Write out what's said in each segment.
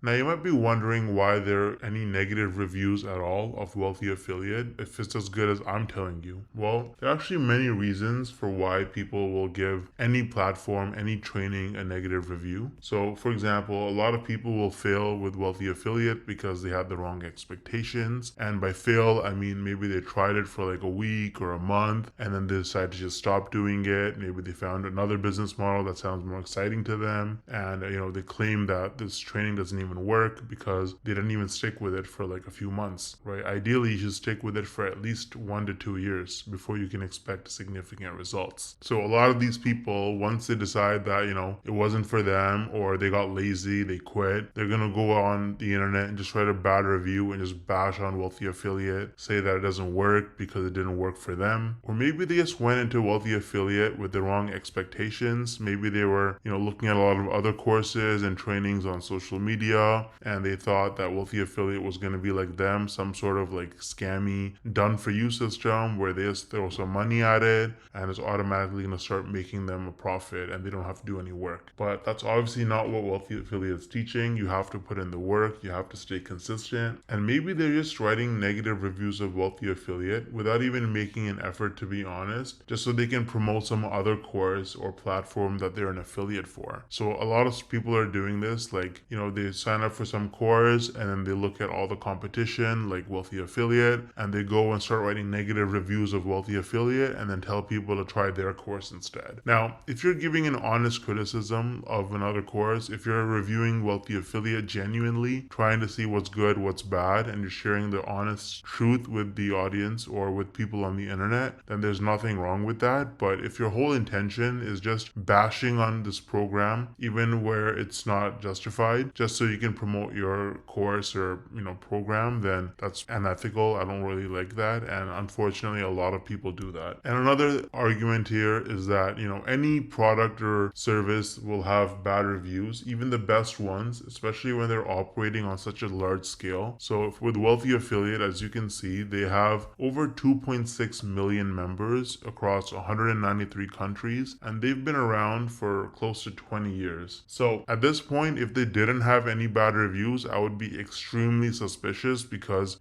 Now you might be wondering why there are any negative reviews at all of Wealthy Affiliate if it's as good as I'm telling you. Well, there are actually many reasons for why people will give any platform, any training a negative review. So for example, a lot of people will fail with Wealthy Affiliate because they had the wrong expectations. And by fail, I mean maybe they tried it for like a week or a month and then they decided to just stop doing it. Maybe they found another business model that sounds more exciting to them. And they claim that this training doesn't even work because they didn't even stick with it for like a few months, right? Ideally, you should stick with it for at least 1 to 2 years before you can expect significant results. So a lot of these people, once they decide that, it wasn't for them or they got lazy, they quit, they're going to go on the internet and just write a bad review and just bash on Wealthy Affiliate, say that it doesn't work because it didn't work for them. Or maybe they just went into Wealthy Affiliate with the wrong expectations. Maybe they were, looking at a lot of other courses and trainings on social media and they thought that Wealthy Affiliate was going to be like them, some sort of like scammy done for you system where they just throw some money at it and it's automatically going to start making them a profit and they don't have to do any work. But that's obviously not what Wealthy Affiliate is teaching. You have to put in the work, you have to stay consistent, and maybe they're just writing negative reviews of Wealthy Affiliate without even making an effort to be honest, just so they can promote some other course or platform that they're an affiliate for. So a lot of people are doing this, like, they sign up for some course and then they look at all the competition like Wealthy Affiliate and they go and start writing negative reviews of Wealthy Affiliate and then tell people to try their course instead. Now, if you're giving an honest criticism of another course, if you're reviewing Wealthy Affiliate genuinely, trying to see what's good, what's bad, and you're sharing the honest truth with the audience or with people on the internet, then there's nothing wrong with that. But if your whole intention is just bashing on this program, even where it's not justified, just so you can promote your course or program, then that's unethical. I don't really like that, and unfortunately a lot of people do that. And another argument here is that any product or service will have bad reviews, even the best ones, especially when they're operating on such a large scale. So with Wealthy Affiliate, as you can see, they have over 2.6 million members across 193 countries and they've been around for close to 20 years. So at this point, if they didn't have any bad reviews, I would be extremely suspicious because,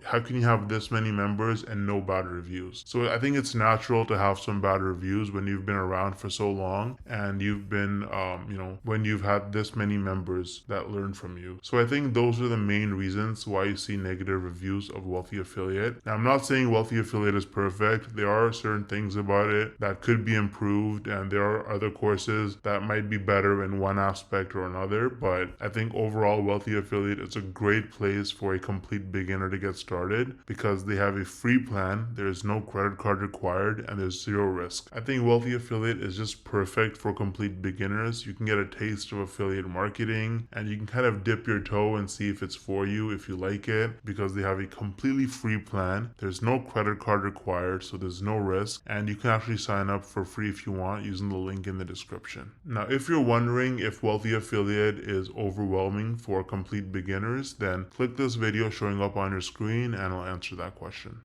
how can you have this many members and no bad reviews? So I think it's natural to have some bad reviews when you've been around for so long and you've been, when you've had this many members that learn from you. So I think those are the main reasons why you see negative reviews of Wealthy Affiliate. Now, I'm not saying Wealthy Affiliate is perfect. There are certain things about it that could be improved and there are other courses that might be better in one aspect or another, but I think overall Wealthy Affiliate is a great place for a complete beginner to get started because they have a free plan, there's no credit card required, and there's zero risk. I think Wealthy Affiliate is just perfect for complete beginners. You can get a taste of affiliate marketing and you can kind of dip your toe and see if it's for you, if you like it, because they have a completely free plan. There's no credit card required, so there's no risk, and you can actually sign up for free if you want using the link in the description. Now, if you're wondering if Wealthy Affiliate is overwhelming for complete beginners, then click this video showing up on your screen and I'll answer that question.